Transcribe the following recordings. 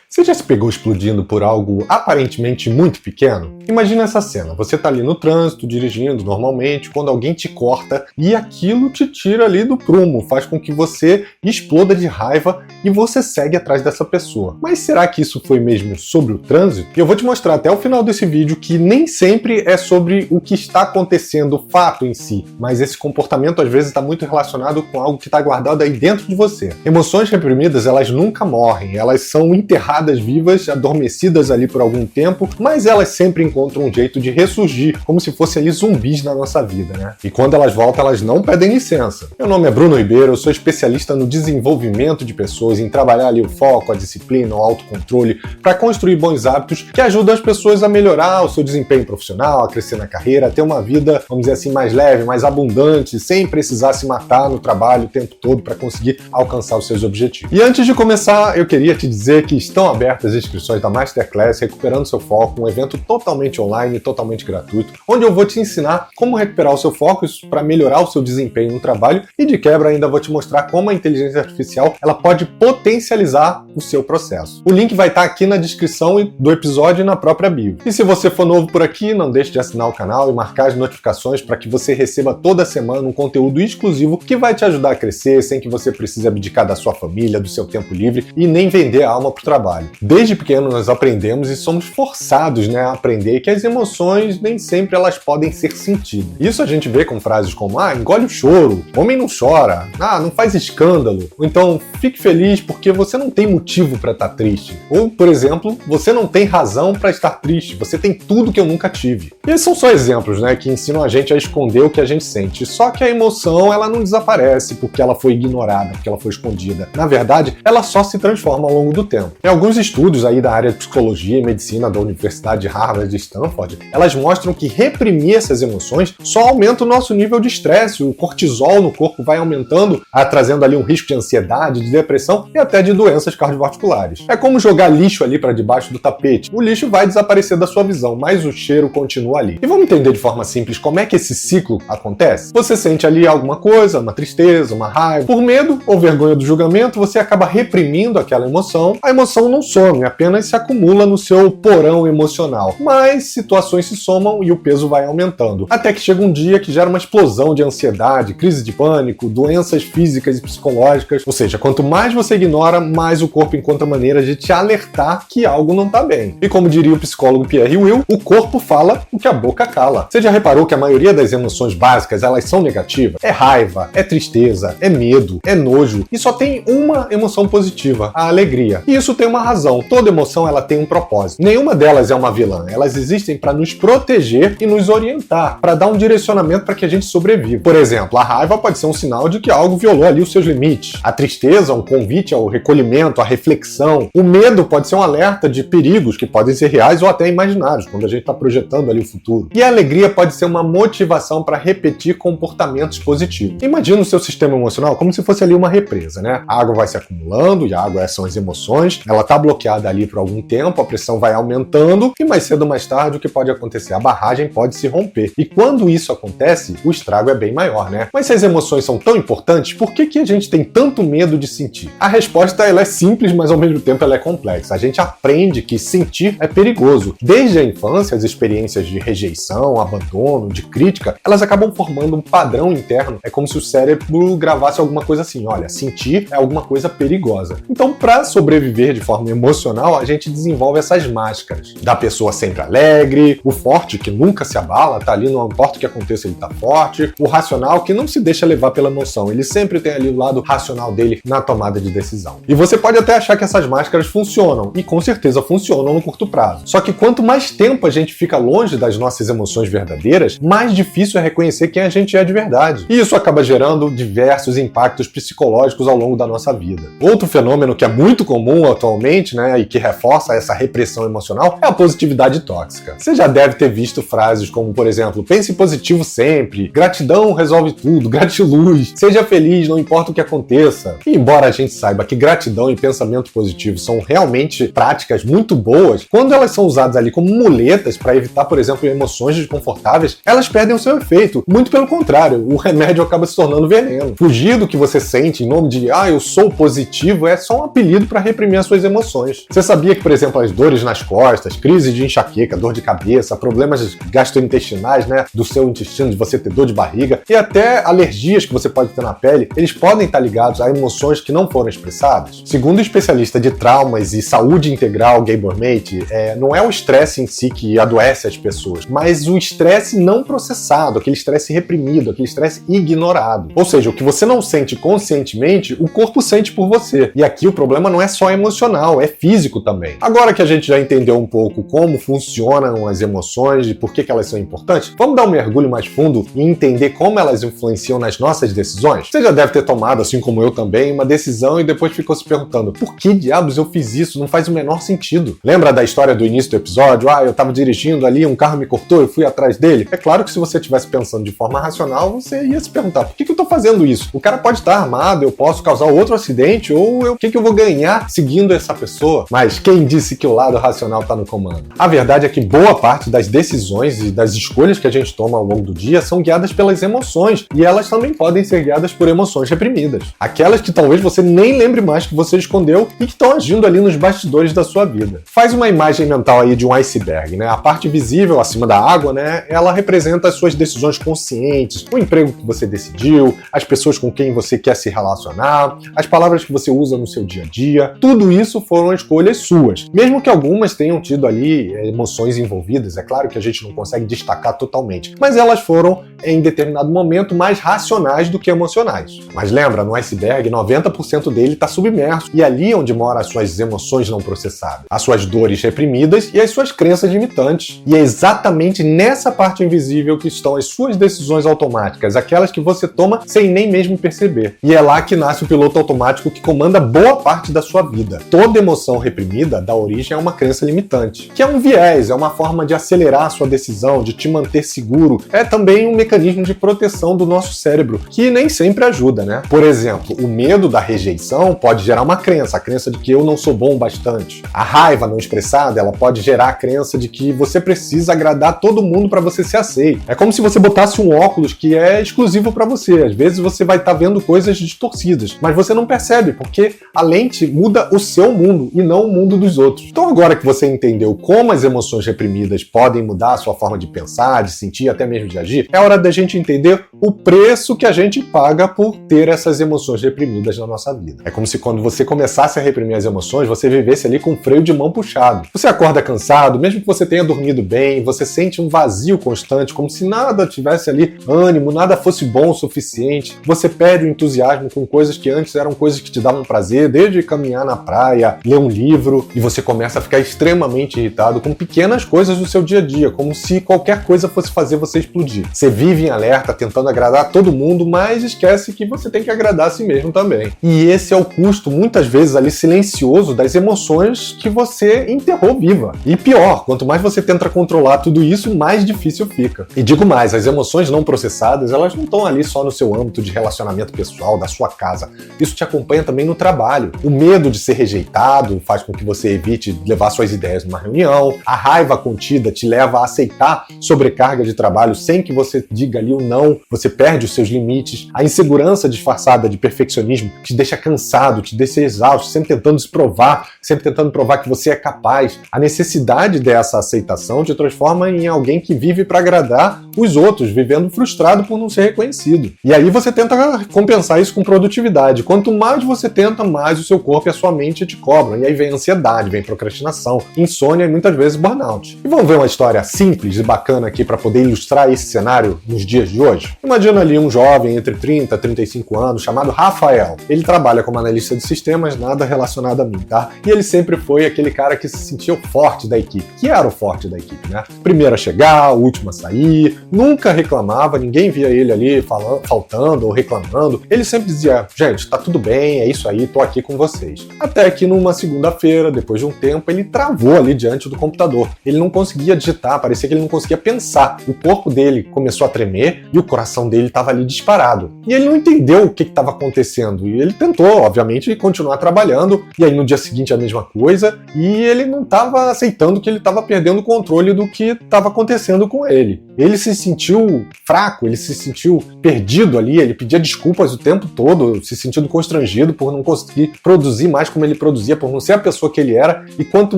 Você já se pegou explodindo por algo aparentemente muito pequeno? Imagina essa cena, você tá ali no trânsito, dirigindo normalmente, quando alguém te corta e aquilo te tira ali do prumo, faz com que você exploda de raiva e você segue atrás dessa pessoa. Mas será que isso foi mesmo sobre o trânsito? E eu vou te mostrar até o final desse vídeo que nem sempre é sobre o que está acontecendo, o fato em si, mas esse comportamento às vezes está muito relacionado com algo que está guardado aí dentro de você. Emoções reprimidas, elas nunca morrem, elas são enterradas vivas, adormecidas ali por algum tempo, mas elas sempre encontram um jeito de ressurgir, como se fossem ali zumbis na nossa vida, né? E quando elas voltam, elas não pedem licença. Meu nome é Bruno Ribeiro, eu sou especialista no desenvolvimento de pessoas, em trabalhar ali o foco, a disciplina, o autocontrole, para construir bons hábitos que ajudam as pessoas a melhorar o seu desempenho profissional, a crescer na carreira, a ter uma vida, vamos dizer assim, mais leve, mais abundante, sem precisar se matar no trabalho o tempo todo para conseguir alcançar os seus objetivos. E antes de começar, eu queria te dizer que estão abertas as inscrições da Masterclass Recuperando Seu Foco, um evento totalmente online, totalmente gratuito, onde eu vou te ensinar como recuperar o seu foco para melhorar o seu desempenho no trabalho e de quebra ainda vou te mostrar como a inteligência artificial ela pode potencializar o seu processo. O link vai estar aqui na descrição do episódio e na própria bio. E se você for novo por aqui, não deixe de assinar o canal e marcar as notificações para que você receba toda semana um conteúdo exclusivo que vai te ajudar a crescer sem que você precise abdicar da sua família, do seu tempo livre e nem vender a alma para o trabalho. Desde pequeno nós aprendemos e somos forçados, a aprender que as emoções nem sempre elas podem ser sentidas. Isso a gente vê com frases como engole o choro, homem não chora, não faz escândalo, ou então fique feliz porque você não tem motivo para estar triste. Ou, por exemplo, você não tem razão para estar triste, você tem tudo que eu nunca tive. E esses são só exemplos, que ensinam a gente a esconder o que a gente sente. Só que a emoção, ela não desaparece porque ela foi ignorada, porque ela foi escondida. Na verdade, ela só se transforma ao longo do tempo. Em alguns estudos aí da área de psicologia e medicina da Universidade de Harvard e de Stanford, elas mostram que reprimir essas emoções só aumenta o nosso nível de estresse, o cortisol no corpo vai aumentando, trazendo ali um risco de ansiedade, de depressão e até de doenças cardiovasculares. É como jogar lixo ali para debaixo do tapete. O lixo vai desaparecer da sua visão, mas o cheiro continua ali. E vamos entender de forma simples como é que esse ciclo acontece? Você sente ali alguma coisa, uma tristeza, uma raiva, por medo ou vergonha do julgamento, você acaba reprimindo aquela emoção. A emoção não some, apenas se acumula no seu porão emocional. Mas situações se somam e o peso vai aumentando. Até que chega um dia que gera uma explosão de ansiedade, crise de pânico, doenças físicas e psicológicas. Ou seja, quanto mais você ignora, mais o corpo encontra maneiras de te alertar que algo não está bem. E como diria o psicólogo Pierre Will, o corpo fala o que a boca cala. Você já reparou que a maioria das emoções básicas, elas são negativas? É raiva, é tristeza, é medo, é nojo. E só tem uma emoção positiva, a alegria. E isso tem uma razão. Toda emoção ela tem um propósito. Nenhuma delas é uma vilã. Elas existem para nos proteger e nos orientar, para dar um direcionamento para que a gente sobreviva. Por exemplo, a raiva pode ser um sinal de que algo violou ali os seus limites. A tristeza, um convite ao recolhimento, à reflexão. O medo pode ser um alerta de perigos que podem ser reais ou até imaginários, quando a gente está projetando ali o futuro. E a alegria pode ser uma motivação para repetir comportamentos positivos. Imagina o seu sistema emocional como se fosse ali uma represa, A água vai se acumulando, e a água são as emoções, ela está bloqueada ali por algum tempo, a pressão vai aumentando, e mais cedo ou mais tarde o que pode acontecer? A barragem pode se romper. E quando isso acontece, o estrago é bem maior, Mas se as emoções são tão importantes, por que a gente tem tanto medo de sentir? A resposta ela é simples, mas ao mesmo tempo ela é complexa. A gente aprende que sentir é perigoso. Desde a infância, as experiências de rejeição, abandono, de crítica, elas acabam formando um padrão interno. É como se o cérebro gravasse alguma coisa assim, olha, sentir é alguma coisa perigosa. Então, para sobreviver de forma emocional, a gente desenvolve essas máscaras. Da pessoa sempre alegre, o forte que nunca se abala, tá ali, não importa o que aconteça, ele tá forte, o racional que não se deixa levar pela emoção, ele sempre tem ali o lado racional dele na tomada de decisão. E você pode até achar que essas máscaras funcionam, e com certeza funcionam no curto prazo. Só que quanto mais tempo a gente fica longe das nossas emoções verdadeiras, mais difícil é reconhecer quem a gente é de verdade. E isso acaba gerando diversos impactos psicológicos ao longo da nossa vida. Outro fenômeno que é muito comum atualmente, e que reforça essa repressão emocional, é a positividade tóxica. Você já deve ter visto frases como, por exemplo, pense positivo sempre, gratidão resolve tudo, gratiluz, seja feliz, não importa o que aconteça. E embora a gente saiba que gratidão e pensamento positivo são realmente práticas muito boas, quando elas são usadas ali como muletas para evitar, por exemplo, emoções desconfortáveis, elas perdem o seu efeito. Muito pelo contrário, o remédio acaba se tornando veneno. Fugir do que você sente em nome de eu sou positivo é só um apelido para reprimir as suas emoções. emoções. Você sabia que, por exemplo, as dores nas costas, crise de enxaqueca, dor de cabeça, problemas gastrointestinais, né, do seu intestino, de você ter dor de barriga, e até alergias que você pode ter na pele, eles podem estar ligados a emoções que não foram expressadas? Segundo o especialista de traumas e saúde integral, Gabor Mate, não é o estresse em si que adoece as pessoas, mas o estresse não processado, aquele estresse reprimido, aquele estresse ignorado. Ou seja, o que você não sente conscientemente, o corpo sente por você. E aqui o problema não é só emocional, é físico também. Agora que a gente já entendeu um pouco como funcionam as emoções e por que elas são importantes, vamos dar um mergulho mais fundo e entender como elas influenciam nas nossas decisões? Você já deve ter tomado, assim como eu também, uma decisão e depois ficou se perguntando: por que diabos eu fiz isso? Não faz o menor sentido. Lembra da história do início do episódio? Eu tava dirigindo ali, um carro me cortou, eu fui atrás dele. É claro que se você estivesse pensando de forma racional, você ia se perguntar: por que eu tô fazendo isso? O cara pode estar armado, eu posso causar outro acidente, ou o que eu vou ganhar seguindo essa pessoa? Mas quem disse que o lado racional tá no comando? A verdade é que boa parte das decisões e das escolhas que a gente toma ao longo do dia são guiadas pelas emoções, e elas também podem ser guiadas por emoções reprimidas. Aquelas que talvez você nem lembre mais que você escondeu e que estão agindo ali nos bastidores da sua vida. Faz uma imagem mental aí de um iceberg, né? A parte visível acima da água, né? Ela representa as suas decisões conscientes, o emprego que você decidiu, as pessoas com quem você quer se relacionar, as palavras que você usa no seu dia a dia. Tudo isso foram escolhas suas. Mesmo que algumas tenham tido ali emoções envolvidas, é claro que a gente não consegue destacar totalmente, mas elas foram, em determinado momento, mais racionais do que emocionais. Mas lembra, no iceberg, 90% dele está submerso, e ali é onde moram as suas emoções não processadas, as suas dores reprimidas e as suas crenças limitantes. E é exatamente nessa parte invisível que estão as suas decisões automáticas, aquelas que você toma sem nem mesmo perceber. E é lá que nasce o piloto automático que comanda boa parte da sua vida. Toda emoção reprimida dá origem a uma crença limitante, que é um viés, é uma forma de acelerar a sua decisão, de te manter seguro. É também um mecanismo de proteção do nosso cérebro, que nem sempre ajuda, né? Por exemplo, o medo da rejeição pode gerar uma crença, a crença de que eu não sou bom o bastante. A raiva não expressada, ela pode gerar a crença de que você precisa agradar todo mundo para você ser aceito. É como se você botasse um óculos que é exclusivo para você. Às vezes você vai estar vendo coisas distorcidas, mas você não percebe, porque a lente muda o seu mundo e não o mundo dos outros. Então agora que você entendeu como as emoções reprimidas podem mudar a sua forma de pensar, de sentir, até mesmo de agir, é hora da gente entender o preço que a gente paga por ter essas emoções reprimidas na nossa vida. É como se quando você começasse a reprimir as emoções, você vivesse ali com o freio de mão puxado. Você acorda cansado, mesmo que você tenha dormido bem, você sente um vazio constante, como se nada tivesse ali ânimo, nada fosse bom o suficiente. Você perde o entusiasmo com coisas que antes eram coisas que te davam prazer, desde caminhar na praia, ler um livro, e você começa a ficar extremamente irritado com pequenas coisas do seu dia a dia, como se qualquer coisa fosse fazer você explodir. Você vive em alerta, tentando agradar todo mundo, mas esquece que você tem que agradar a si mesmo também. E esse é o custo, muitas vezes ali silencioso, das emoções que você enterrou viva. E pior, quanto mais você tenta controlar tudo isso, mais difícil fica. E digo mais, as emoções não processadas, elas não estão ali só no seu âmbito de relacionamento pessoal, da sua casa. Isso te acompanha também no trabalho. O medo de ser rejeitado faz com que você evite levar suas ideias numa reunião. A raiva contida te leva a aceitar sobrecarga de trabalho sem que você diga ali o não. Você perde os seus limites. A insegurança disfarçada de perfeccionismo te deixa cansado, te deixa exausto, sempre tentando se provar, sempre tentando provar que você é capaz. A necessidade dessa aceitação te transforma em alguém que vive para agradar os outros, vivendo frustrado por não ser reconhecido. E aí você tenta compensar isso com produtividade. Quanto mais você tenta, mais o seu corpo e a sua mente te cobram. E aí vem ansiedade, vem procrastinação, insônia e muitas vezes burnout. E vamos ver uma história simples e bacana aqui para poder ilustrar esse cenário nos dias de hoje? Imagina ali um jovem entre 30 e 35 anos chamado Rafael. Ele trabalha como analista de sistemas, nada relacionado a mim, tá? E ele sempre foi aquele cara que se sentia o forte da equipe, que era o forte da equipe, né? Primeiro a chegar, o último a sair, nunca reclamava, ninguém via ele ali faltando ou reclamando. Ele sempre dizia: gente, tá tudo bem, é isso aí, tô aqui com vocês. Até que numa segunda-feira, depois de um tempo, ele travou ali diante do computador. Ele não conseguia digitar, parecia que ele não conseguia pensar. O corpo dele começou a tremer e o coração dele estava ali disparado. E ele não entendeu o que estava acontecendo. E ele tentou, obviamente, continuar trabalhando. E aí no dia seguinte a mesma coisa. E ele não estava aceitando que ele estava perdendo o controle do que estava acontecendo com ele. Ele se sentiu fraco, ele se sentiu perdido ali. Ele pedia desculpas o tempo todo, se sentindo constrangido por não conseguir produzir mais como ele produzia produzia, por não ser a pessoa que ele era, e quanto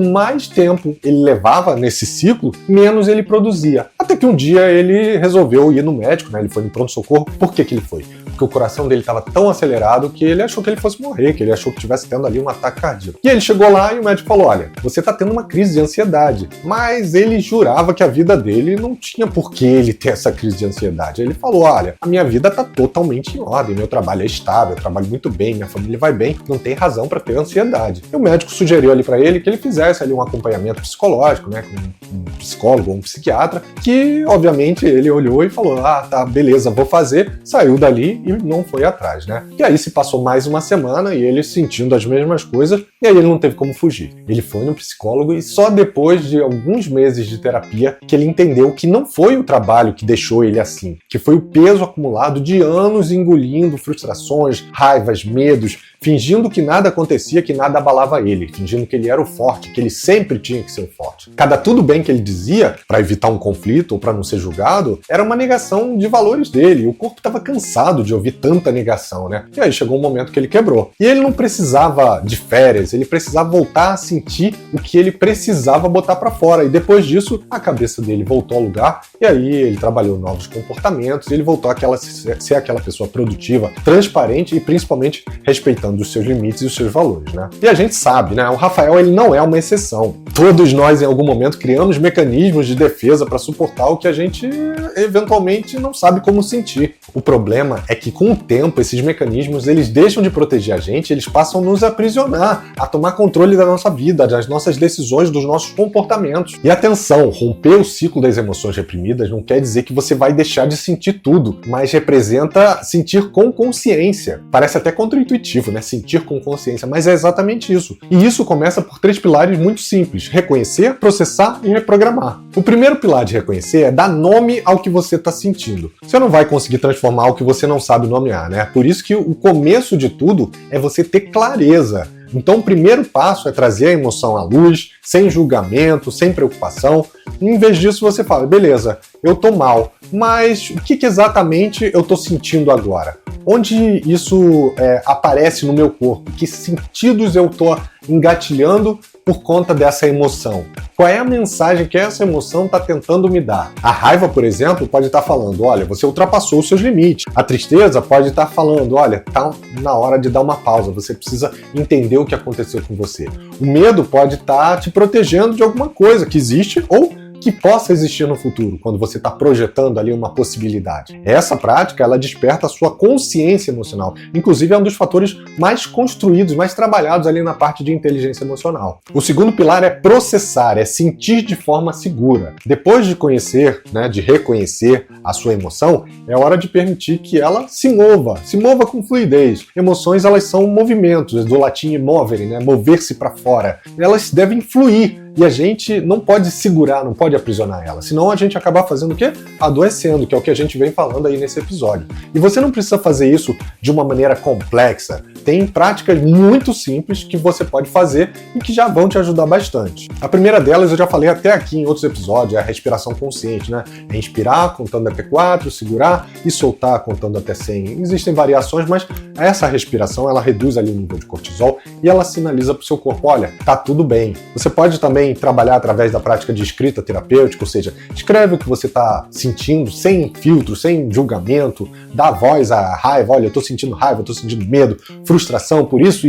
mais tempo ele levava nesse ciclo, menos ele produzia. Até que um dia ele resolveu ir no médico, né? Ele foi no pronto-socorro. Por que ele foi? Porque o coração dele estava tão acelerado que ele achou que ele fosse morrer, que ele achou que estivesse tendo ali um ataque cardíaco. E ele chegou lá e o médico falou, olha, você está tendo uma crise de ansiedade. Mas ele jurava que a vida dele não tinha por que ele ter essa crise de ansiedade. Ele falou, olha, a minha vida está totalmente em ordem, meu trabalho é estável, eu trabalho muito bem, minha família vai bem, não tem razão para ter ansiedade. E o médico sugeriu ali para ele que ele fizesse ali um acompanhamento psicológico, né, com um psicólogo ou um psiquiatra, que obviamente ele olhou e falou, ah, tá, beleza, vou fazer, saiu dali e não foi atrás, né? E aí se passou mais uma semana e ele sentindo as mesmas coisas, e aí ele não teve como fugir. Ele foi no psicólogo e só depois de alguns meses de terapia que ele entendeu que não foi o trabalho que deixou ele assim, que foi o peso acumulado de anos engolindo frustrações, raivas, medos, fingindo que nada acontecia, que nada abalava ele, fingindo que ele era o forte, que ele sempre tinha que ser o forte. Cada tudo bem que ele dizia, para evitar um conflito ou para não ser julgado, era uma negação de valores dele. O corpo estava cansado de ouvir tanta negação, né? E aí chegou um momento que ele quebrou. E ele não precisava de férias, ele precisava voltar a sentir o que ele precisava botar para fora. E depois disso, a cabeça dele voltou ao lugar e aí ele trabalhou novos comportamentos e ele voltou a ser aquela pessoa produtiva, transparente e principalmente respeitando os seus limites e os seus valores, né? E a gente sabe, né? O Rafael, ele não é uma exceção. Todos nós, em algum momento, criamos mecanismos de defesa para suportar o que a gente, eventualmente, não sabe como sentir. O problema é que, com o tempo, esses mecanismos, eles deixam de proteger a gente, eles passam a nos aprisionar, a tomar controle da nossa vida, das nossas decisões, dos nossos comportamentos. E atenção, romper o ciclo das emoções reprimidas não quer dizer que você vai deixar de sentir tudo, mas representa sentir com consciência. Parece até contraintuitivo, né? Sentir com consciência, mas é exatamente isso. E isso começa por 3 pilares muito simples: reconhecer, processar e reprogramar. O primeiro pilar de reconhecer é dar nome ao que você está sentindo. Você não vai conseguir transformar o que você não sabe nomear, né? Por isso que o começo de tudo é você ter clareza. Então o primeiro passo é trazer a emoção à luz, sem julgamento, sem preocupação. Em vez disso você fala, beleza, eu tô mal, mas o que exatamente eu tô sentindo agora? Onde isso aparece no meu corpo? Que sentidos eu tô engatilhando por conta dessa emoção? Qual é a mensagem que essa emoção está tentando me dar? A raiva, por exemplo, pode estar falando, olha, você ultrapassou os seus limites. A tristeza pode estar falando, olha, tá na hora de dar uma pausa, você precisa entender o que aconteceu com você. O medo pode estar te protegendo de alguma coisa que existe ou que possa existir no futuro, quando você está projetando ali uma possibilidade. Essa prática, ela desperta a sua consciência emocional. Inclusive, é um dos fatores mais construídos, mais trabalhados ali na parte de inteligência emocional. O segundo pilar é processar, é sentir de forma segura. Depois de conhecer, né, de reconhecer a sua emoção, é hora de permitir que ela se mova com fluidez. Emoções, elas são movimentos, do latim movere, né, mover-se para fora. Elas devem fluir. E a gente não pode segurar, não pode aprisionar ela. Senão a gente acaba fazendo o quê? Adoecendo, que é o que a gente vem falando aí nesse episódio. E você não precisa fazer isso de uma maneira complexa. Tem práticas muito simples que você pode fazer e que já vão te ajudar bastante. A primeira delas eu já falei até aqui em outros episódios, é a respiração consciente, né? É inspirar contando até 4, segurar e soltar contando até 100. Existem variações, mas essa respiração, ela reduz ali o nível de cortisol e ela sinaliza para o seu corpo, olha, tá tudo bem. Você pode também trabalhar através da prática de escrita terapêutica, ou seja, escreve o que você está sentindo, sem filtro, sem julgamento, dá voz à raiva, olha, eu estou sentindo raiva, eu estou sentindo medo, frustração por isso,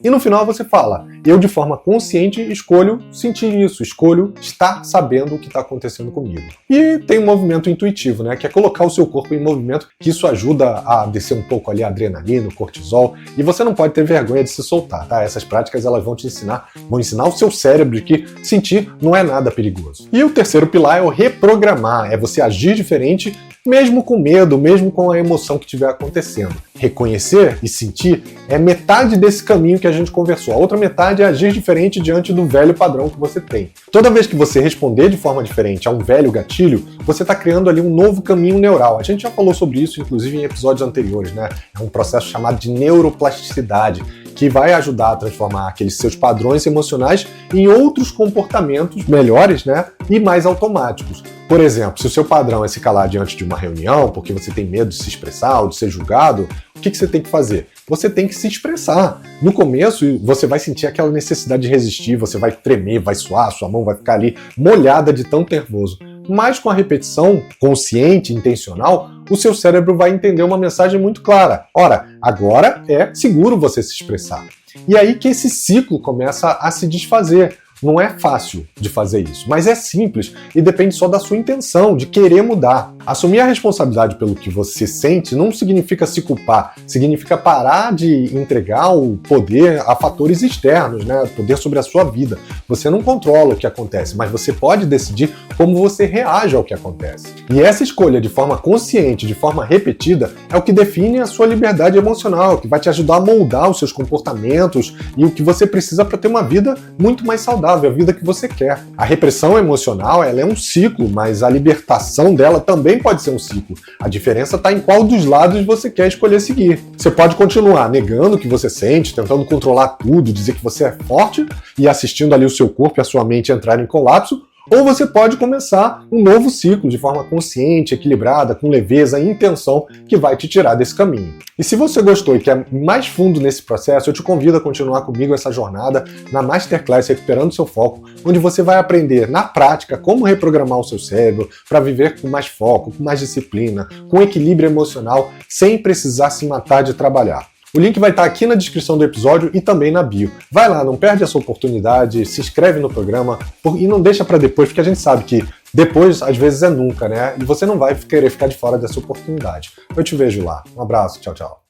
e no final você fala, eu de forma consciente escolho sentir isso, escolho estar sabendo o que está acontecendo comigo. E tem um movimento intuitivo, né, que é colocar o seu corpo em movimento, que isso ajuda a descer um pouco ali a adrenalina, o cortisol, e você não pode ter vergonha de se soltar, tá? Essas práticas elas vão ensinar o seu cérebro que sentir não é nada perigoso. E o terceiro pilar é o reprogramar, é você agir diferente mesmo com medo, mesmo com a emoção que estiver acontecendo. Reconhecer e sentir é metade desse caminho que a gente conversou. A outra metade é agir diferente diante do velho padrão que você tem. Toda vez que você responder de forma diferente a um velho gatilho, você está criando ali um novo caminho neural. A gente já falou sobre isso, inclusive, em episódios anteriores, né? É um processo chamado de neuroplasticidade, que vai ajudar a transformar aqueles seus padrões emocionais em outros comportamentos melhores, né? E mais automáticos. Por exemplo, se o seu padrão é se calar diante de uma reunião porque você tem medo de se expressar ou de ser julgado, o que você tem que fazer? Você tem que se expressar. No começo, você vai sentir aquela necessidade de resistir, você vai tremer, vai suar, sua mão vai ficar ali molhada de tão nervoso. Mas com a repetição consciente, intencional, o seu cérebro vai entender uma mensagem muito clara. Ora, agora é seguro você se expressar. E aí que esse ciclo começa a se desfazer. Não é fácil de fazer isso, mas é simples e depende só da sua intenção, de querer mudar. Assumir a responsabilidade pelo que você sente não significa se culpar, significa parar de entregar o poder a fatores externos, né? Poder sobre a sua vida. Você não controla o que acontece, mas você pode decidir como você reage ao que acontece. E essa escolha de forma consciente, de forma repetida, é o que define a sua liberdade emocional, que vai te ajudar a moldar os seus comportamentos e o que você precisa para ter uma vida muito mais saudável, a vida que você quer. A repressão emocional, ela é um ciclo, mas a libertação dela também pode ser um ciclo. A diferença está em qual dos lados você quer escolher seguir. Você pode continuar negando o que você sente, tentando controlar tudo, dizer que você é forte e assistindo ali o seu corpo e a sua mente entrar em colapso, ou você pode começar um novo ciclo de forma consciente, equilibrada, com leveza e intenção que vai te tirar desse caminho. E se você gostou e quer mais fundo nesse processo, eu te convido a continuar comigo essa jornada na Masterclass Recuperando Seu Foco, onde você vai aprender na prática como reprogramar o seu cérebro para viver com mais foco, com mais disciplina, com equilíbrio emocional, sem precisar se matar de trabalhar. O link vai estar aqui na descrição do episódio e também na bio. Vai lá, não perde essa oportunidade, se inscreve no programa e não deixa para depois, porque a gente sabe que depois, às vezes, é nunca, né? E você não vai querer ficar de fora dessa oportunidade. Eu te vejo lá. Um abraço, tchau, tchau.